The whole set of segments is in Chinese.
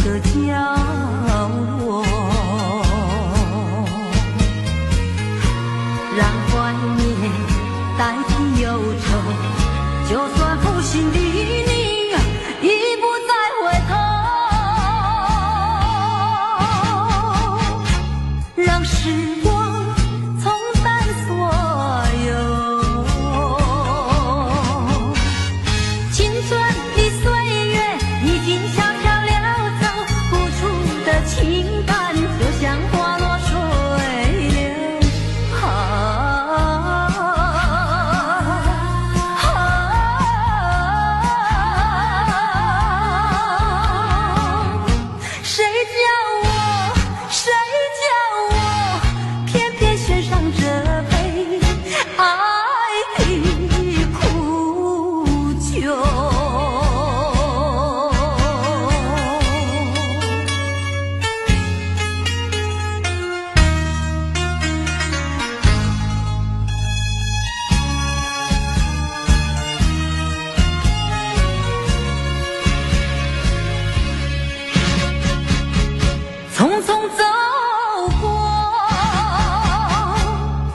个角落，让怀念代替忧愁，就算负心的你已不再回头，让时光冲淡所有青春的岁月，已经悄悄溜走，付出的情感就像花落水流。谁叫我偏偏选上这杯爱的苦酒。匆匆走过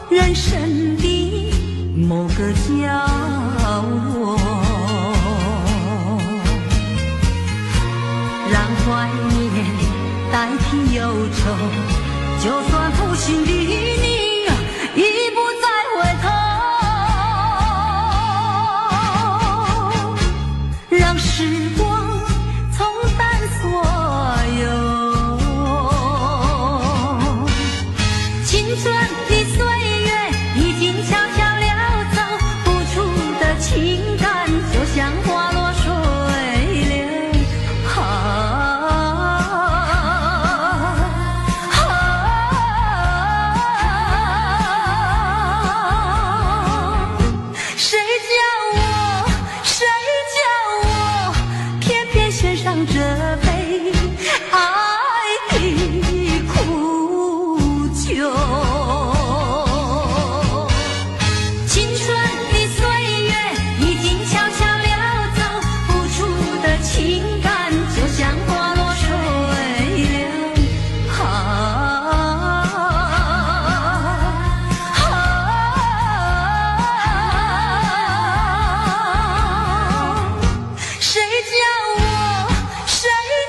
人生的某个角落，让怀念代替忧愁，就算负心的你已不再回头，让时光冲淡所有青春的岁月，已经悄悄溜走，付出的情感就像花落水流。谁叫我偏偏选上这杯爱的苦酒。青春的岁月已经悄悄溜走，付出的情感就像花落水流。谁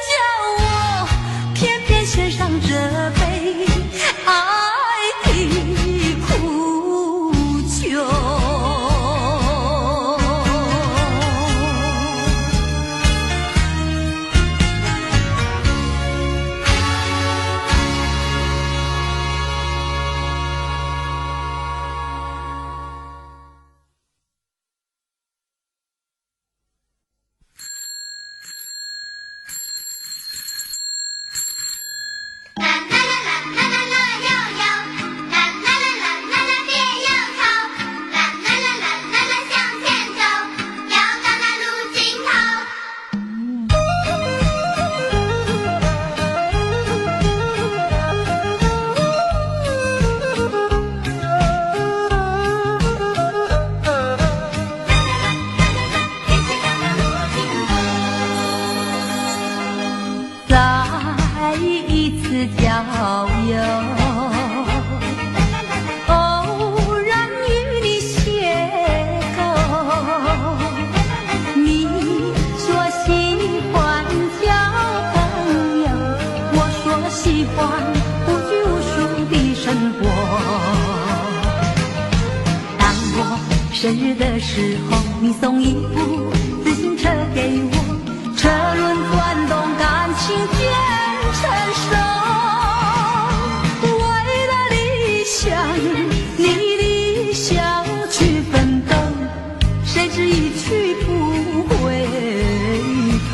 叫我偏偏选上这杯爱的苦酒。啦啦啦啦啦啦啦悠悠，啦啦啦啦啦啦别忧愁，啦啦啦啦啦啦向前走，要到那路尽头。再一次郊游，偶然与你邂逅，你说喜欢交朋友，我说喜欢无拘无束的生活。当我生日的时候，你送一部自行车给我，车轮转动，感情渐成熟。为了理想，你理想去奋斗，谁知一去不回头。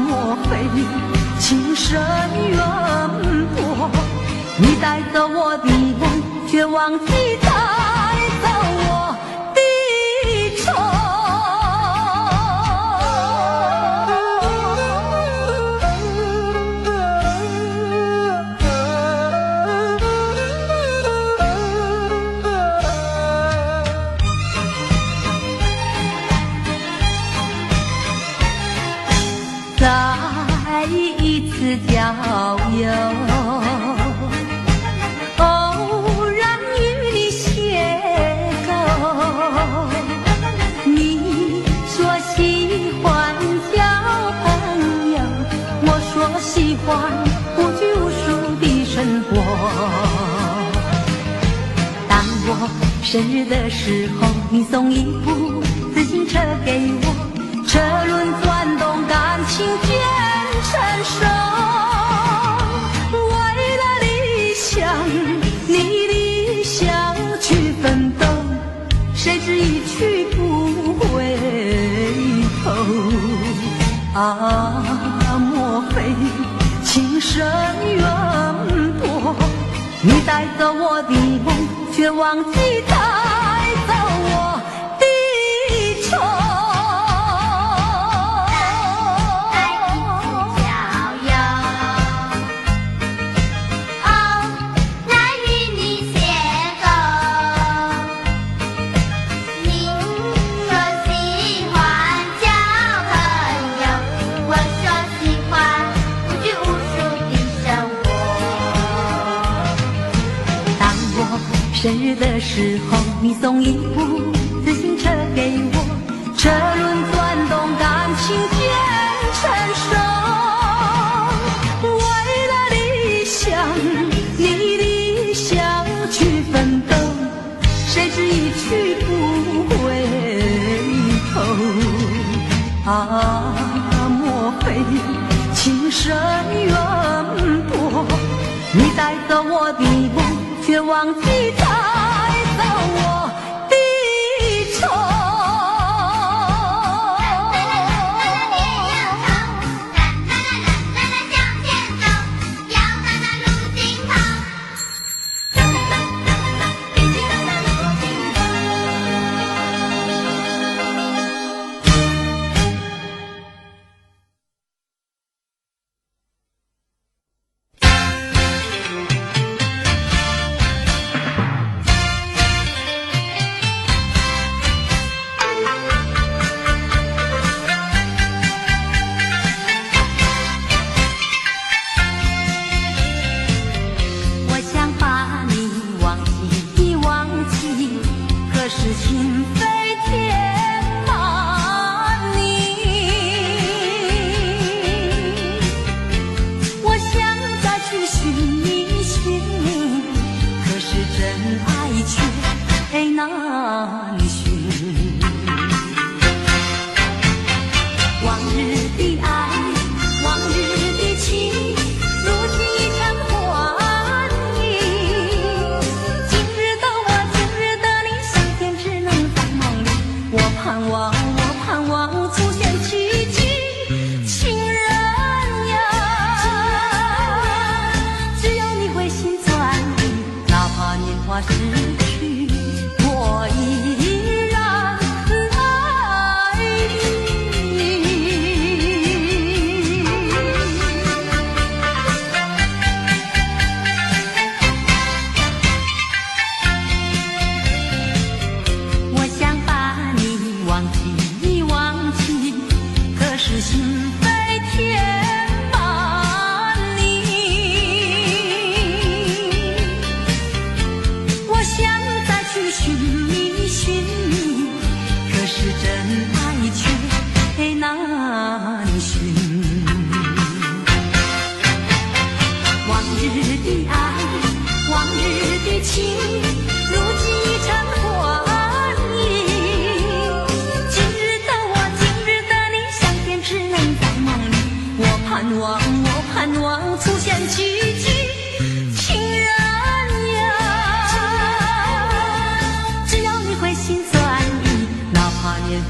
莫非情深缘薄？你带走我的梦，却忘记带走我的愁。一次郊游，偶然与你邂逅。你说喜欢交朋友，我说喜欢无拘无束的生活。当我生日的时候，你送一部自行车给我，车轮转动，感情渐成熟。为了理想，你理想去奋斗，谁知一去不回头。啊，莫非情深缘薄？你带走我的梦，却忘记带走我的愁。生日的时候，你送一部自行车给我，车轮转动，感情渐成熟。为了理想，你理想去奋斗，谁知一去不回头。啊，莫非情深缘薄？你带走我的梦，却忘记带走我的愁。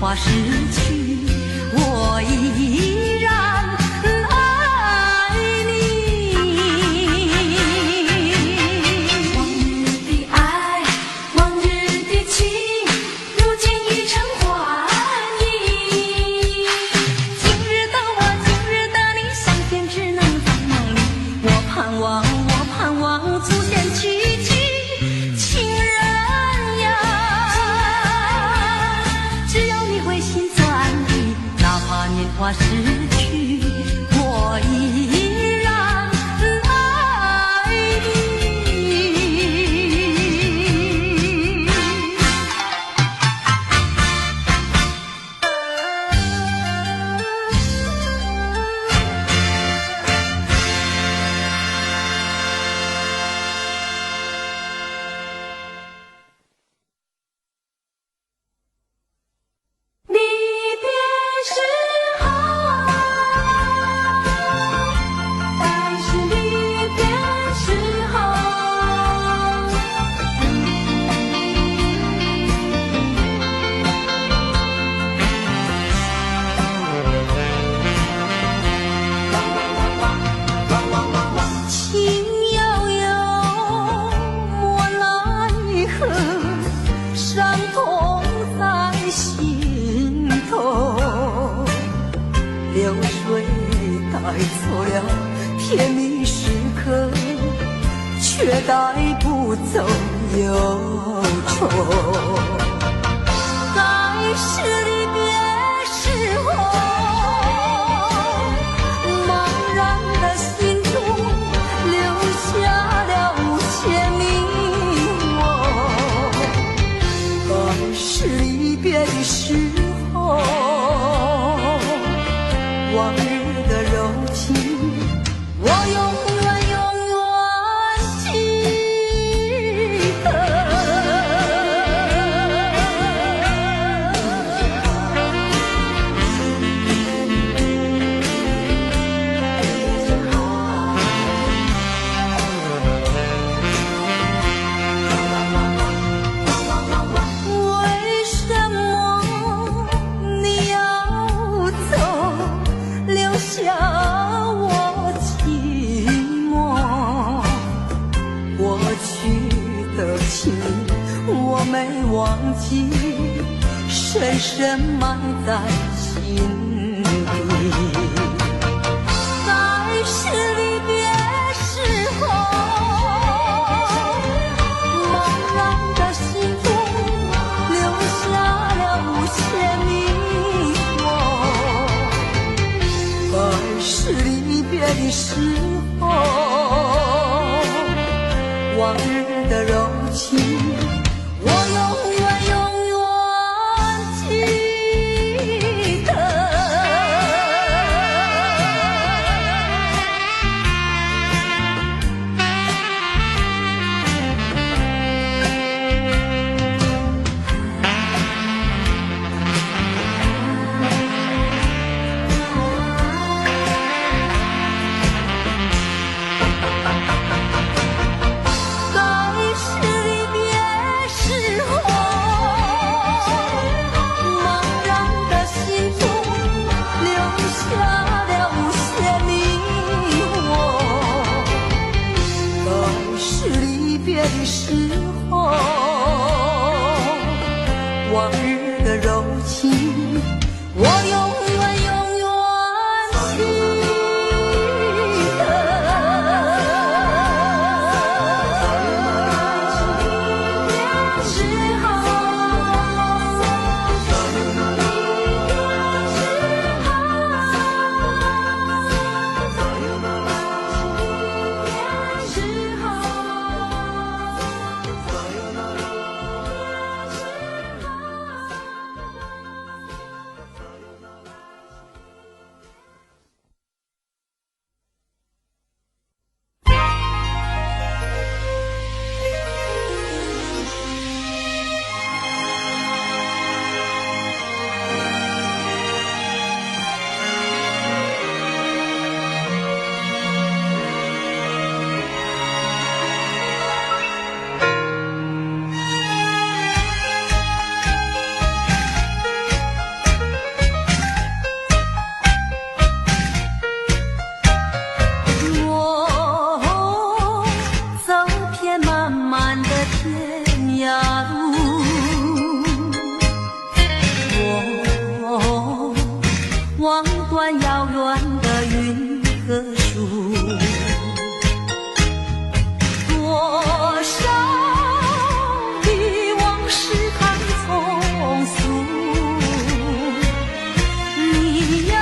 花逝去，我依然爱你。往日的爱，往日的情，如今已成幻影。今日的我，今日的你，相见只能在梦里。我盼望，我盼望出现奇迹。花逝去，我依然爱你。离别时候，但是离别时候，情悠悠，莫奈何，伤痛在心头。流水带走了甜蜜时刻，却带不走忧愁。该是离别时候，茫然的心中留下了无限迷惘。该是离别的时候，往日的柔情，我永远记得。为什么你要走，留下我寂寞？过去的情我没忘记，深深埋在心底。该是离别时候，茫然的心中留下了无限迷惘。该是离别的时候，往日的柔情，我永远记得。该是离别时候，茫然的心中留下了无限迷惘。该是离别的时候，往日的柔情，我永远记得。我走遍漫漫的天涯路，我望断遥远的云和树，多少的往事太匆促，你呀，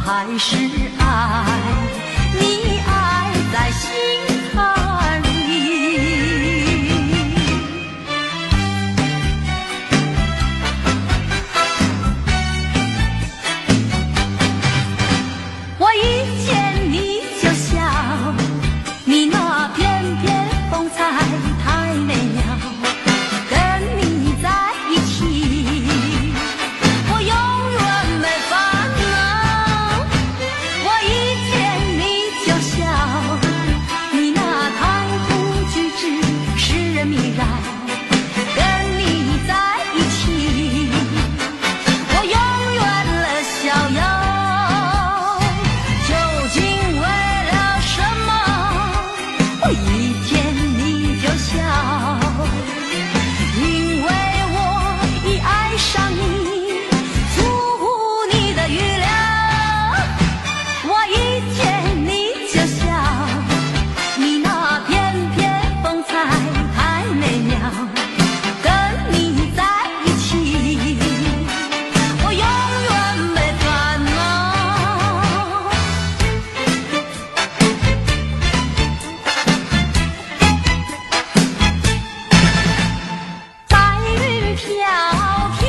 还是爱你，爱在心坎里。我一见你就笑，你那翩翩风采太美妙，跟你在一起我永远没烦恼。我一见你就笑，你那谈吐举止使人迷绕，跟你在一起我永远乐逍遥。究竟为了什么我一见你就笑？因为我已爱上你，出乎你的预料。我一见你就笑，你那翩翩风采太美妙，跟你在一起我永远没烦恼。白云飘飘，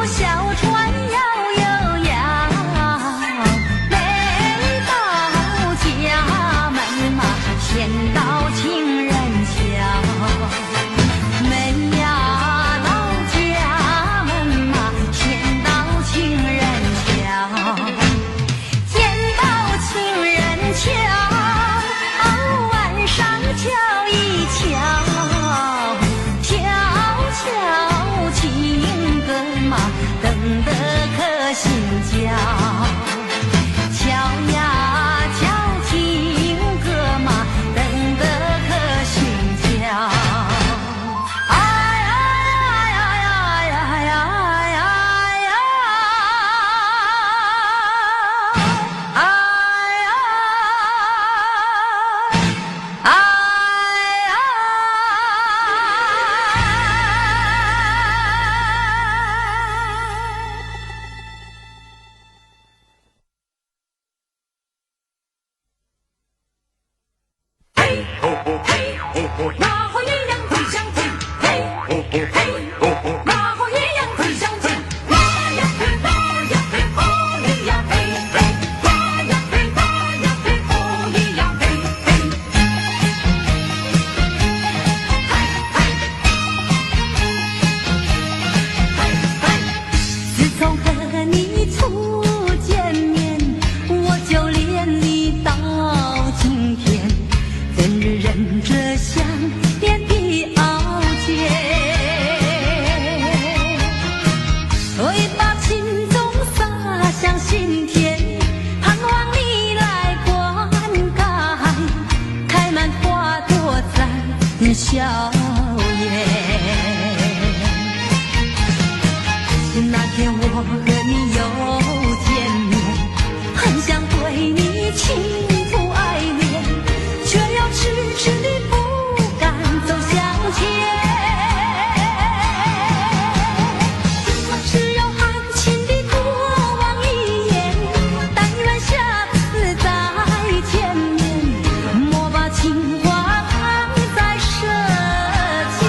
小船摇悠摇，每到家门嘛，先到情人桥。每呀到家门嘛，先到情人桥。见到情人桥，晚上瞧一瞧，悄悄情歌嘛，等得可心焦。瞧呀瞧情歌嘛，等得可心焦。哎呀呀呀呀呀呀呀！哎呀！哎呀！嘿吼吼嘿吼吼，那和鸳鸯最相近。嘿吼吼嘿吼吼，那和鸳鸯最相近。哇呀嘿哇呀嘿，哦咿呀嘿嘿，哇呀嘿哇呀嘿，哦咿呀嘿嘿。自从和你初见面，我就恋你到今天，怎日忍着想念的傲娇，会把情衷洒向心田，盼望你来灌溉，开满花朵在笑颜。那天我和你又见面，很想对你倾吐爱恋，却又迟迟地不敢走向前。只有含情地过往一眼，但愿下次再见面，莫把情话藏在舌尖。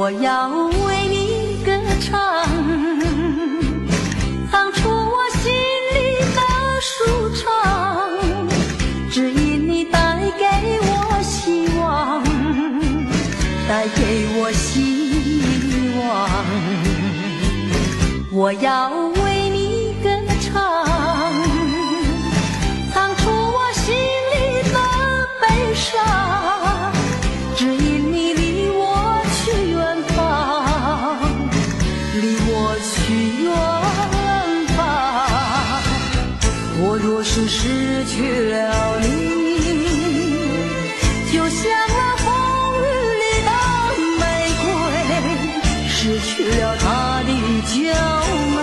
我要为你歌唱，唱出我心里的舒畅，只因你带给我希望，带给我希望。我要为你歌唱，唱出我心里的悲伤，只因你离我去远方，离我去远方。我若是失去了你，就像那风雨里的玫瑰，失去了它的娇美，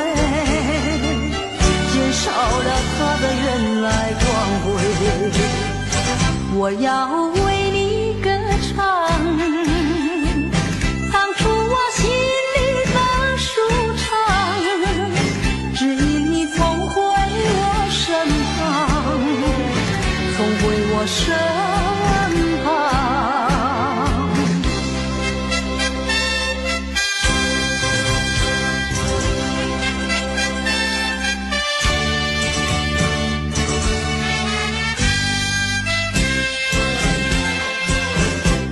减少了它的原来光辉。我要为你歌唱，唱出我心里的舒畅，只因你重回我身旁，重回我身旁。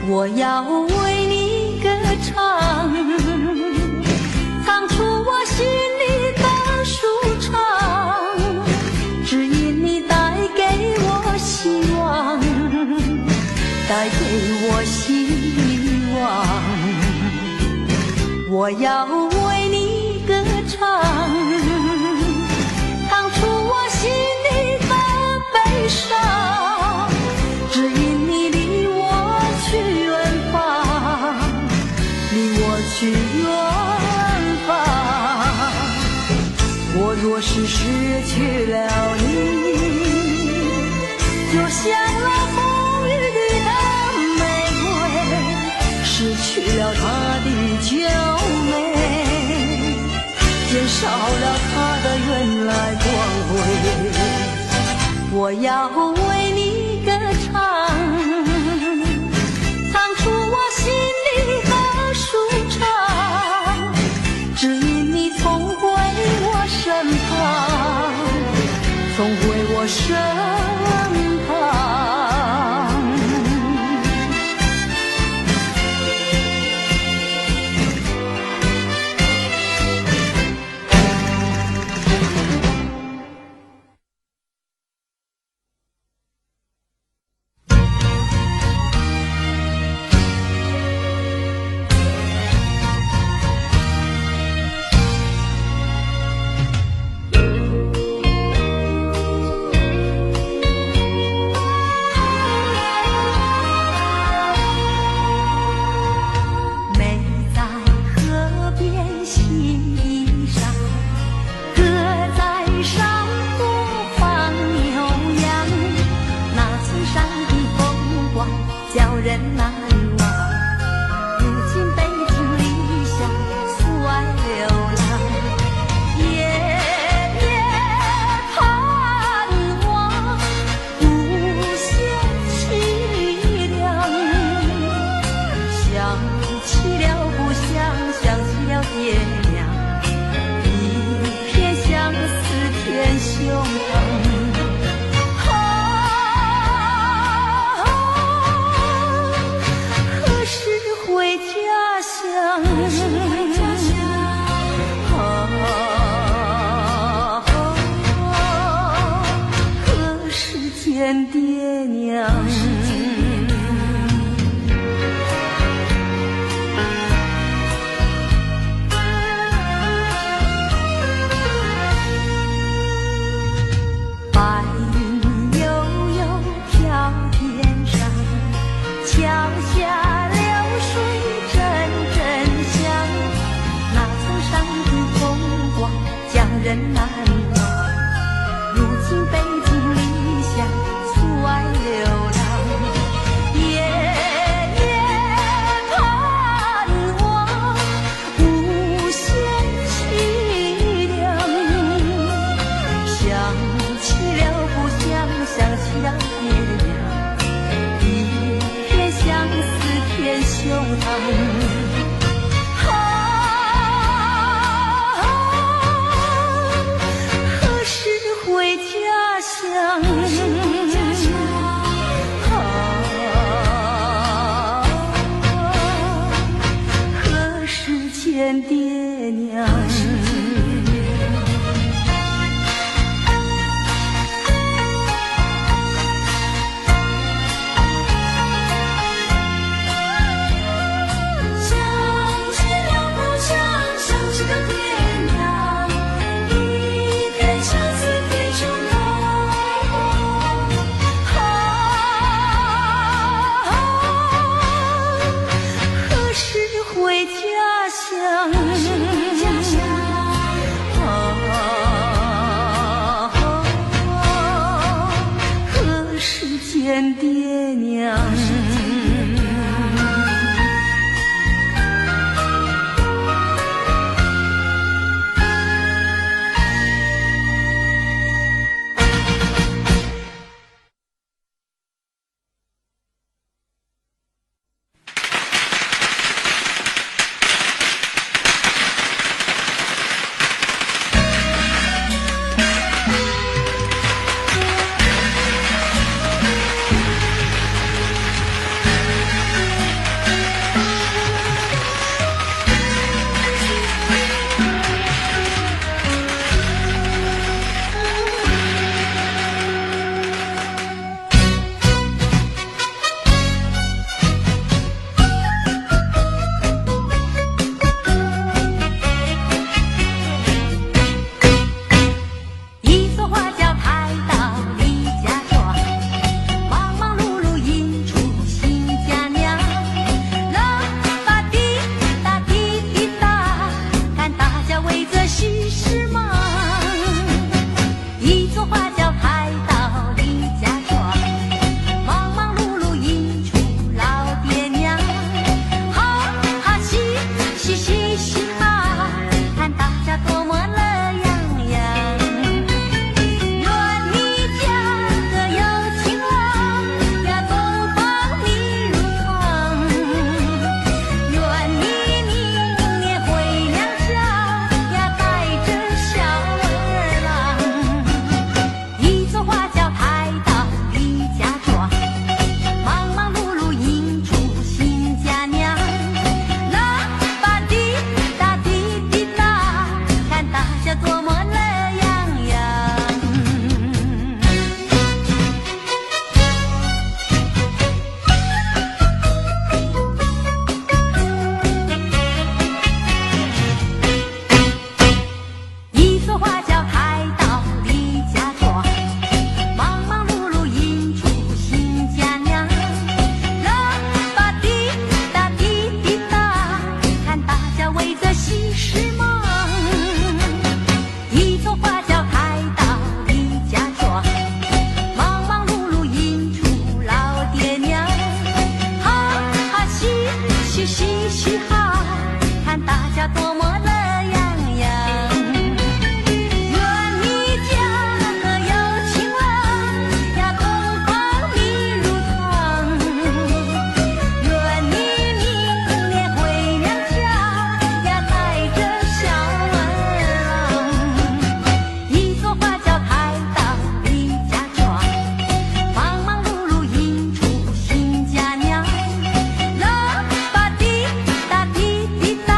我要为你歌唱，唱出我心里的舒畅，只因你带给我希望，带给我希望。我要为你歌唱，唱出我心里的悲伤，只因你离我去远方，离我去远方。我若是失去了你，就像那风雨里的玫瑰，失去了它的娇美，减少了它的原来光辉。我要为你歌唱，唱出我心里的舒畅，只因你重回我身旁，重回我身旁。想起了爹娘，一片相思看大家多么乐洋洋。愿你家可有情郎呀，东方明如窗。愿你明年回娘家呀，带着小儿郎。一座花轿抬到李家庄，忙忙碌碌迎出新家娘。啦吧滴答滴滴答，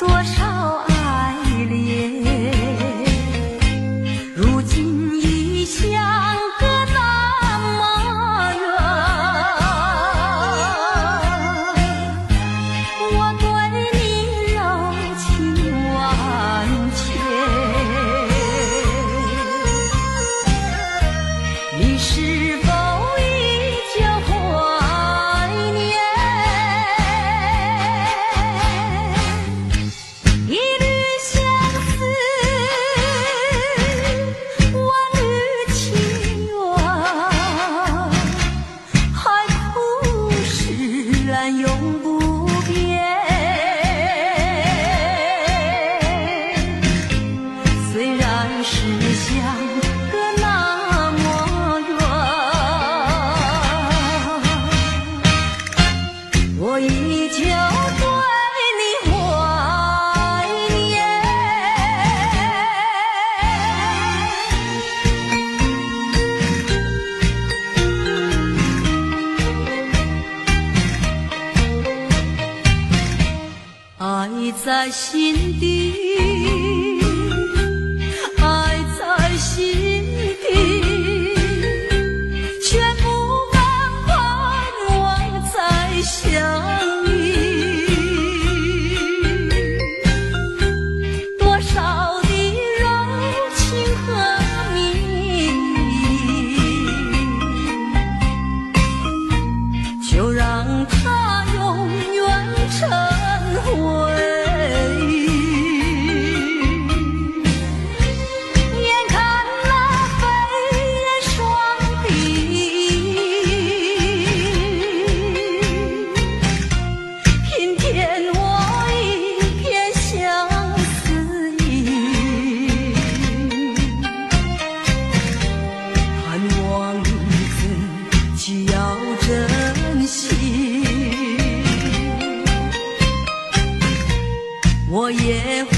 多少爱恋，如今已相隔那么远。我对你柔情万千，你是否依旧怀念？一缕相思，万缕情缘，海枯石烂永不变。虽然是相隔那么远，我依旧对你怀念。爱在心底，爱在心底，却不敢盼望再相遇。多少的柔情和蜜意，就让它永远成回忆。眼看那飞燕双璧，平添我一片相思意。盼望你自己要珍惜，我也会。